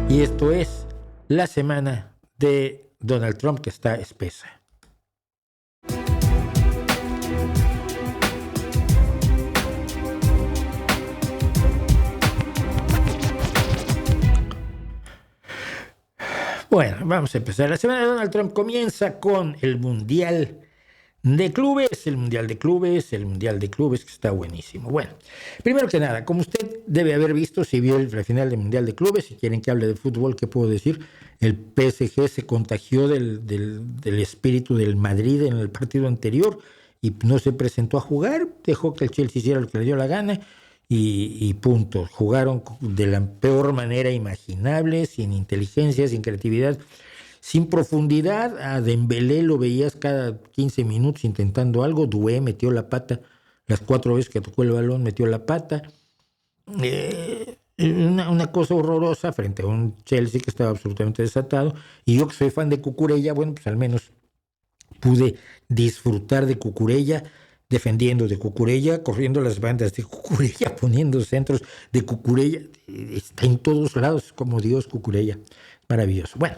Y esto es la semana de Donald Trump, que está espesa. Bueno, vamos a empezar. La semana de Donald Trump comienza con el Mundial de Clubes, el Mundial de Clubes, que está buenísimo. Bueno, primero que nada, como usted debe haber visto, si vio la final del Mundial de Clubes, si quieren que hable de fútbol, ¿qué puedo decir? El PSG se contagió del espíritu del Madrid en el partido anterior y no se presentó a jugar, dejó que el Chelsea hiciera lo que le dio la gana y punto. Jugaron de la peor manera imaginable, sin inteligencia, sin creatividad, sin profundidad. A Dembélé lo veías cada 15 minutos intentando algo. Doué metió la pata las 4 veces que tocó el balón, metió la pata. Una cosa horrorosa frente a un Chelsea que estaba absolutamente desatado. Y yo, que soy fan de Cucurella, bueno, pues al menos pude disfrutar de Cucurella, defendiendo de Cucurella, corriendo las bandas de Cucurella, poniendo centros de Cucurella. Está en todos lados como Dios, Cucurella. Maravilloso. Bueno,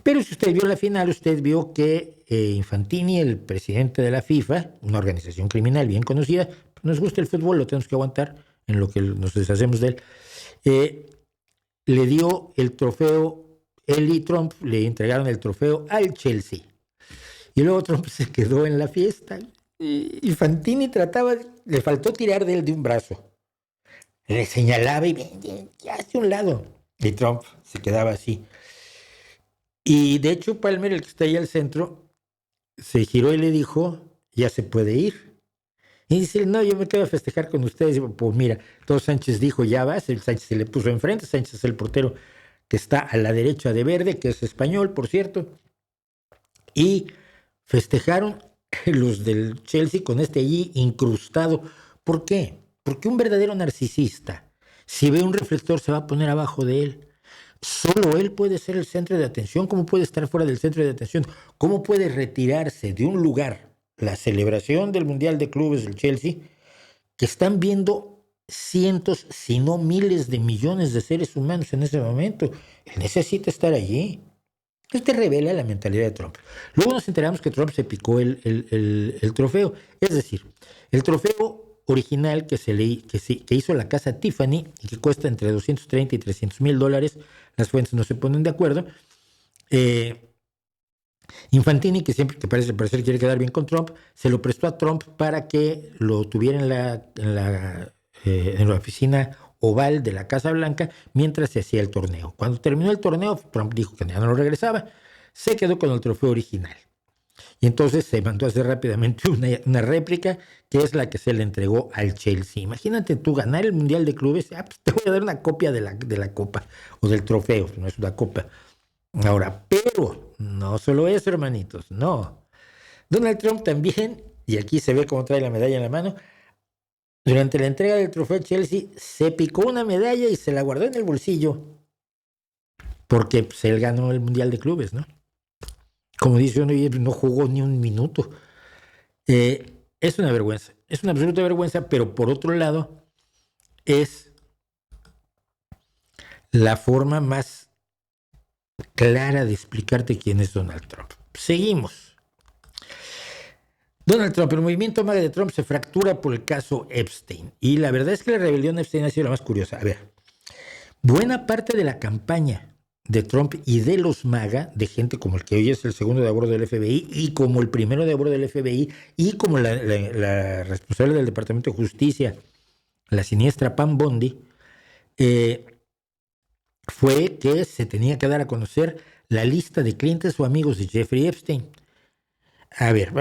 pero si usted vio la final, usted vio que Infantini, el presidente de la FIFA, una organización criminal bien conocida, nos gusta el fútbol, lo tenemos que aguantar en lo que nos deshacemos de él, le dio el trofeo, él y Trump le entregaron el trofeo al Chelsea. Y luego Trump se quedó en la fiesta. Y Infantini le faltó tirar de él de un brazo. Le señalaba y ya hacia un lado. Y Trump se quedaba así. Y de hecho Palmer, el que está ahí al centro, se giró y le dijo, ya se puede ir. Y dice, no, yo me quedo a festejar con ustedes. Y pues mira, todo Sánchez dijo, ya vas. El Sánchez se le puso enfrente. Sánchez es el portero que está a la derecha de Verde, que es español, por cierto. Y festejaron los del Chelsea con este allí incrustado. ¿Por qué? Porque un verdadero narcisista, si ve un reflector, se va a poner abajo de él. Solo él puede ser el centro de atención. ¿Cómo puede estar fuera del centro de atención? ¿Cómo puede retirarse de un lugar, la celebración del Mundial de Clubes del Chelsea, que están viendo cientos, si no miles de millones de seres humanos en ese momento? Él necesita estar allí. Esto revela la mentalidad de Trump. Luego nos enteramos que Trump se picó el trofeo. Es decir, el trofeo original que hizo la casa Tiffany y que cuesta entre 230 y 300 mil dólares, las fuentes no se ponen de acuerdo. Infantini, que siempre que parece quiere quedar bien con Trump, se lo prestó a Trump para que lo tuviera en la oficina oval de la Casa Blanca mientras se hacía el torneo. Cuando terminó el torneo, Trump dijo que ya no lo regresaba, se quedó con el trofeo original. Y entonces se mandó a hacer rápidamente una réplica, que es la que se le entregó al Chelsea. Imagínate tú ganar el Mundial de Clubes, pues te voy a dar una copia de la copa o del trofeo, no es una copa. Ahora, pero no solo eso, hermanitos, no. Donald Trump también, y aquí se ve cómo trae la medalla en la mano, durante la entrega del trofeo Chelsea se picó una medalla y se la guardó en el bolsillo, porque pues, él ganó el Mundial de Clubes, ¿no? Como dice uno, no jugó ni un minuto. Es una vergüenza, es una absoluta vergüenza, pero por otro lado es la forma más clara de explicarte quién es Donald Trump. Seguimos. Donald Trump, el movimiento MAGA de Trump se fractura por el caso Epstein. Y la verdad es que la rebelión de Epstein ha sido la más curiosa. A ver, buena parte de la campaña de Trump y de los MAGA, de gente como el que hoy es el segundo de a bordo del FBI y como el primero de a bordo del FBI y como la responsable del Departamento de Justicia, la siniestra Pam Bondi, fue que se tenía que dar a conocer la lista de clientes o amigos de Jeffrey Epstein. A ver,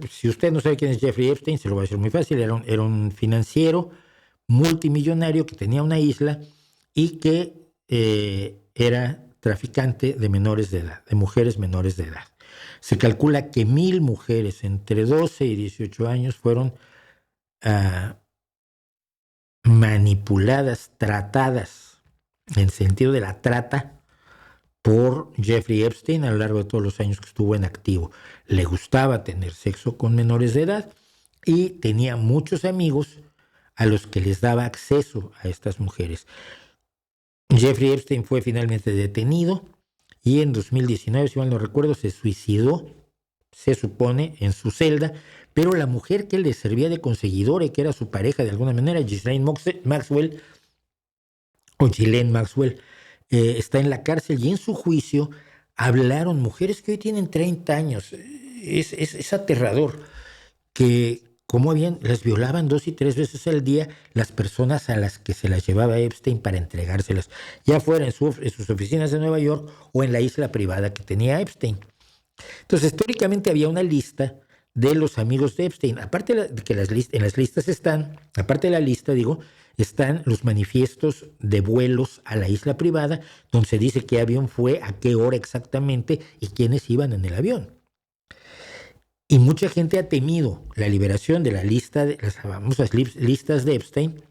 si usted no sabe quién es Jeffrey Epstein, se lo voy a decir muy fácil. Era un financiero multimillonario que tenía una isla y que era traficante de menores de edad, de mujeres menores de edad. Se calcula que 1,000 mujeres entre 12 y 18 años fueron manipuladas, tratadas, en sentido de la trata, por Jeffrey Epstein a lo largo de todos los años que estuvo en activo. Le gustaba tener sexo con menores de edad y tenía muchos amigos a los que les daba acceso a estas mujeres. Jeffrey Epstein fue finalmente detenido y en 2019, si mal no recuerdo, se suicidó, se supone, en su celda, pero la mujer que le servía de conseguidora y que era su pareja de alguna manera, Ghislaine Maxwell, está en la cárcel y en su juicio hablaron mujeres que hoy tienen 30 años. Es aterrador que cómo las violaban 2 y 3 veces al día las personas a las que se las llevaba Epstein para entregárselas, ya fuera en sus oficinas de Nueva York o en la isla privada que tenía Epstein. Entonces, históricamente había una lista de los amigos de Epstein. Aparte de que en las listas están, aparte de la lista, digo, están los manifiestos de vuelos a la isla privada, donde se dice qué avión fue, a qué hora exactamente y quiénes iban en el avión. Y mucha gente ha temido la liberación de la lista, de las famosas listas de Epstein,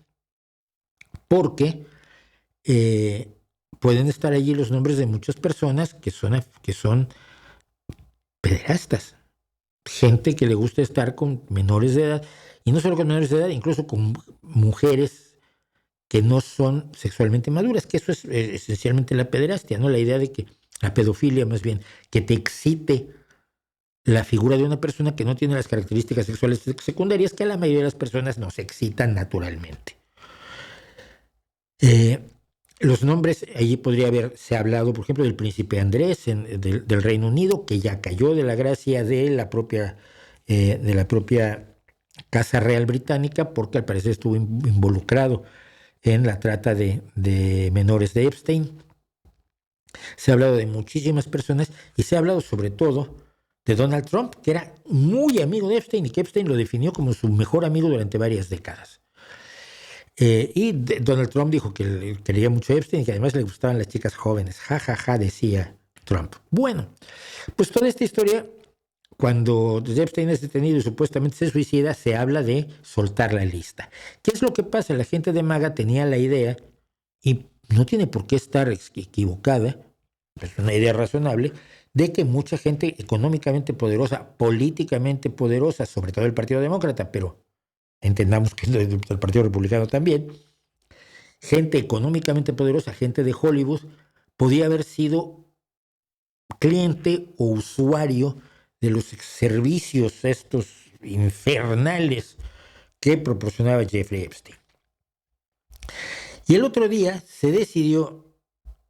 porque pueden estar allí los nombres de muchas personas que son pederastas, gente que le gusta estar con menores de edad, y no solo con menores de edad, incluso con mujeres que no son sexualmente maduras, que eso es esencialmente la pederastia, ¿no? La idea de que, la pedofilia más bien, que te excite la figura de una persona que no tiene las características sexuales secundarias que a la mayoría de las personas nos excitan naturalmente. Los nombres, allí podría haberse hablado, por ejemplo, del príncipe Andrés del Reino Unido, que ya cayó de la gracia de la propia Casa Real Británica, porque al parecer estuvo involucrado en la trata de menores de Epstein. Se ha hablado de muchísimas personas y se ha hablado sobre todo de Donald Trump, que era muy amigo de Epstein y que Epstein lo definió como su mejor amigo durante varias décadas. Donald Trump dijo que quería mucho a Epstein y que además le gustaban las chicas jóvenes. Ja, ja, ja, decía Trump. Bueno, pues toda esta historia, cuando Epstein es detenido y supuestamente se suicida, se habla de soltar la lista. ¿Qué es lo que pasa? La gente de MAGA tenía la idea, y no tiene por qué estar equivocada, es una idea razonable, de que mucha gente económicamente poderosa, políticamente poderosa, sobre todo el Partido Demócrata, pero entendamos que el Partido Republicano también, gente económicamente poderosa, gente de Hollywood, podía haber sido cliente o usuario de los servicios estos infernales que proporcionaba Jeffrey Epstein. Y el otro día se decidió,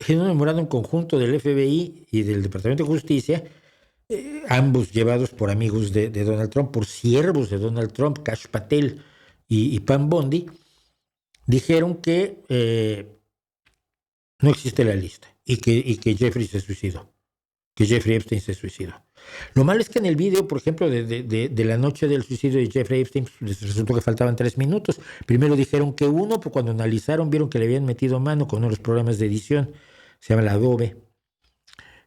en un memorándum conjunto del FBI y del Departamento de Justicia, ambos llevados por amigos de Donald Trump, por siervos de Donald Trump, Kash Patel y Pam Bondi, dijeron que no existe la lista y que Jeffrey se suicidó, que Jeffrey Epstein se suicidó. Lo malo es que en el video, por ejemplo, de la noche del suicidio de Jeffrey Epstein, pues, resultó que faltaban 3 minutos. Primero dijeron que uno, pero cuando analizaron vieron que le habían metido mano con uno de los programas de edición, se llama la Adobe,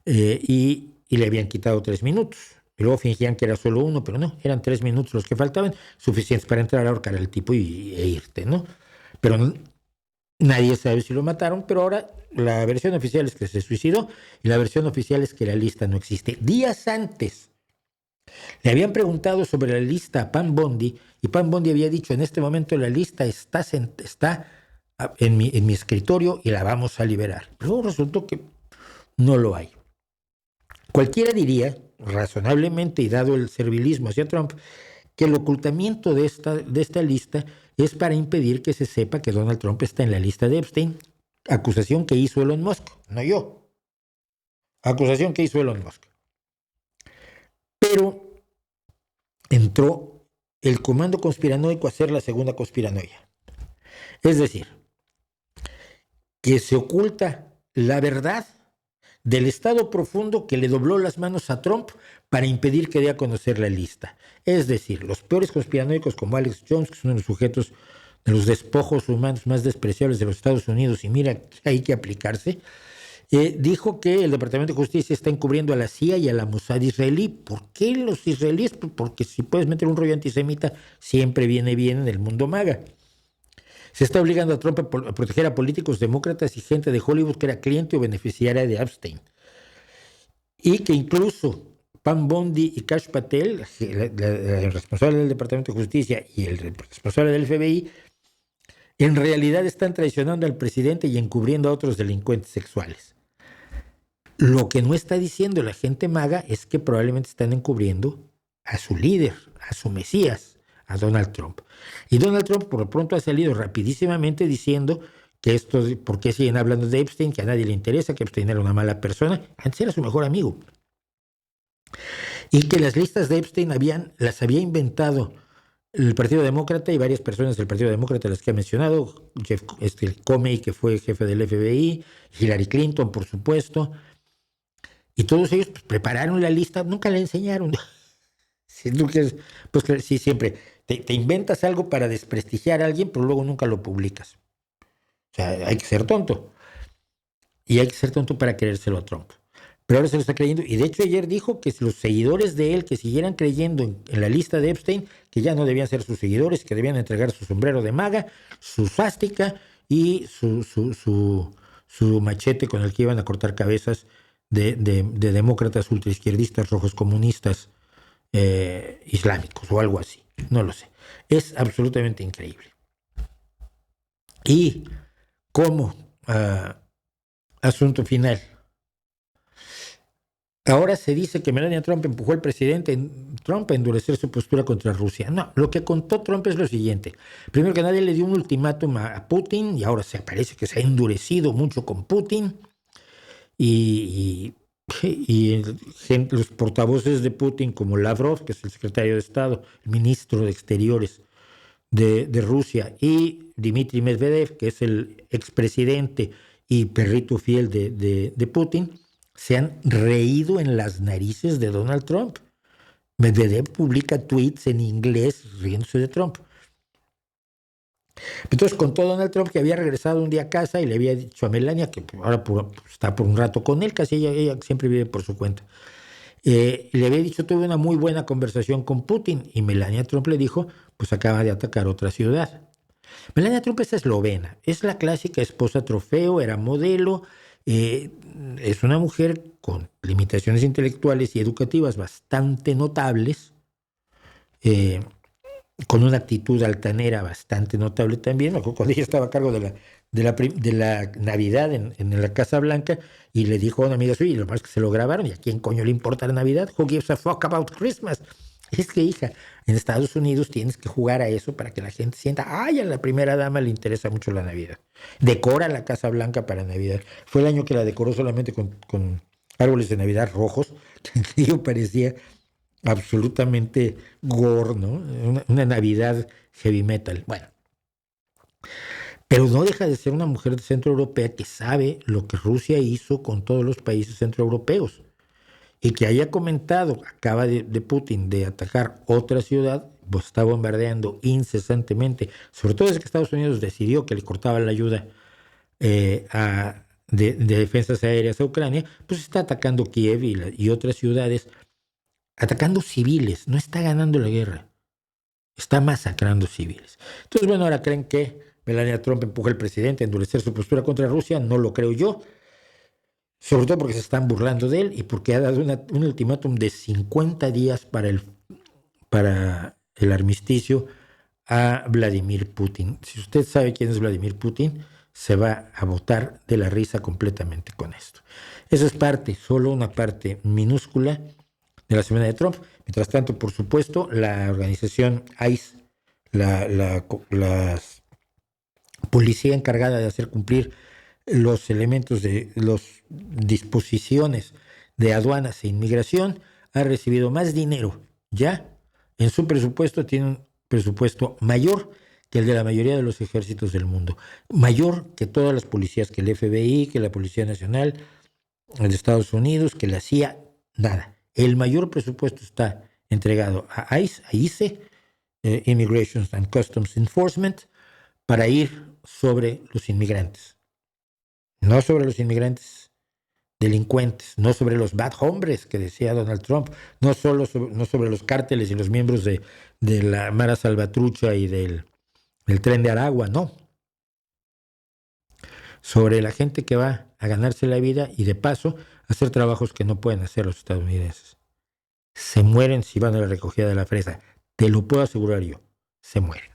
y le habían quitado 3 minutos. Y luego fingían que era solo uno, pero no, eran 3 minutos los que faltaban, suficientes para entrar a ahorcar al tipo e irte, ¿no? Pero nadie sabe si lo mataron, pero ahora la versión oficial es que se suicidó y la versión oficial es que la lista no existe. Días antes le habían preguntado sobre la lista a Pam Bondi y Pam Bondi había dicho: en este momento la lista está en mi escritorio y la vamos a liberar. Luego resultó que no lo hay. Cualquiera diría, razonablemente y dado el servilismo hacia Trump, que el ocultamiento de esta lista es para impedir que se sepa que Donald Trump está en la lista de Epstein, acusación que hizo Elon Musk, no yo. Acusación que hizo Elon Musk. Pero entró el comando conspiranoico a hacer la segunda conspiranoia. Es decir, que se oculta la verdad del Estado profundo que le dobló las manos a Trump para impedir que dé a conocer la lista. Es decir, los peores conspiranoicos como Alex Jones, que es uno de los sujetos de los despojos humanos más despreciables de los Estados Unidos, y mira, hay que aplicarse, dijo que el Departamento de Justicia está encubriendo a la CIA y a la Mossad israelí. ¿Por qué los israelíes? Porque si puedes meter un rollo antisemita, siempre viene bien en el mundo MAGA. Se está obligando a Trump a proteger a políticos demócratas y gente de Hollywood que era cliente o beneficiaria de Epstein. Y que incluso Pam Bondi y Kash Patel, el responsable del Departamento de Justicia y el responsable del FBI, en realidad están traicionando al presidente y encubriendo a otros delincuentes sexuales. Lo que no está diciendo la gente maga es que probablemente están encubriendo a su líder, a su mesías, a Donald Trump. Y Donald Trump por lo pronto ha salido rapidísimamente diciendo que esto, ¿por qué siguen hablando de Epstein? Que a nadie le interesa, que Epstein era una mala persona. Antes era su mejor amigo. Y que las listas de Epstein las había inventado el Partido Demócrata y varias personas del Partido Demócrata, las que ha mencionado, Comey, que fue jefe del FBI, Hillary Clinton, por supuesto, y todos ellos pues, prepararon la lista, nunca la enseñaron. Pues sí, siempre te inventas algo para desprestigiar a alguien, pero luego nunca lo publicas. O sea, hay que ser tonto. Y hay que ser tonto para creérselo a Trump. Pero ahora se lo está creyendo. Y de hecho ayer dijo que si los seguidores de él que siguieran creyendo en la lista de Epstein, que ya no debían ser sus seguidores, que debían entregar su sombrero de maga, su svástica y su machete con el que iban a cortar cabezas de demócratas ultraizquierdistas, rojos comunistas, islámicos o algo así. No lo sé. Es absolutamente increíble. Y como asunto final, ahora se dice que Melania Trump empujó al presidente Trump a endurecer su postura contra Rusia. No, lo que contó Trump es lo siguiente. Primero que nadie le dio un ultimátum a Putin y ahora parece que se ha endurecido mucho con Putin. Y los portavoces de Putin, como Lavrov, que es el secretario de Estado, el ministro de Exteriores de Rusia, y Dmitry Medvedev, que es el expresidente y perrito fiel de Putin, se han reído en las narices de Donald Trump. Medvedev publica tweets en inglés riéndose de Trump. Entonces contó Donald Trump que había regresado un día a casa y le había dicho a Melania que ahora está por un rato con él, casi ella siempre vive por su cuenta. Le había dicho, tuve una muy buena conversación con Putin, y Melania Trump le dijo, pues acaba de atacar otra ciudad. Melania Trump es eslovena, es la clásica esposa trofeo, era modelo, es una mujer con limitaciones intelectuales y educativas bastante notables, con una actitud altanera bastante notable también. Cuando ella estaba a cargo de la Navidad en la Casa Blanca, y le dijo a una amiga suya, y lo más que se lo grabaron, ¿y a quién coño le importa la Navidad? Who gives a fuck about Christmas? Es que, hija, en Estados Unidos tienes que jugar a eso para que la gente sienta, ay, a la primera dama le interesa mucho la Navidad. Decora la Casa Blanca para Navidad. Fue el año que la decoró solamente con árboles de Navidad rojos, que yo parecía absolutamente gore, ¿no? Una Navidad heavy metal. Bueno, pero no deja de ser una mujer centroeuropea que sabe lo que Rusia hizo con todos los países centroeuropeos. Y que haya comentado, acaba de Putin de atacar otra ciudad, pues está bombardeando incesantemente, sobre todo desde que Estados Unidos decidió que le cortaban la ayuda de defensas aéreas a Ucrania, pues está atacando Kiev y otras ciudades, atacando civiles, no está ganando la guerra, está masacrando civiles. Entonces, bueno, ahora creen que Melania Trump empuja al presidente a endurecer su postura contra Rusia. No lo creo yo, sobre todo porque se están burlando de él y porque ha dado un ultimátum de 50 días para el armisticio a Vladimir Putin. Si usted sabe quién es Vladimir Putin, se va a botar de la risa completamente con esto. Eso es solo una parte minúscula de la semana de Trump. Mientras tanto, por supuesto, la organización ICE, la policía encargada de hacer cumplir los elementos de las disposiciones de aduanas e inmigración, ha recibido más dinero ya en su presupuesto. Tiene un presupuesto mayor que el de la mayoría de los ejércitos del mundo, mayor que todas las policías, que el FBI, que la Policía Nacional de Estados Unidos, que la CIA, nada. El mayor presupuesto está entregado a ICE, Immigration and Customs Enforcement, para ir sobre los inmigrantes. No sobre los inmigrantes delincuentes, no sobre los bad hombres que decía Donald Trump, no sobre los cárteles y los miembros de la Mara Salvatrucha y del Tren de Aragua, no. Sobre la gente que va a ganarse la vida y de paso a hacer trabajos que no pueden hacer los estadounidenses. Se mueren si van a la recogida de la fresa. Te lo puedo asegurar yo. Se mueren.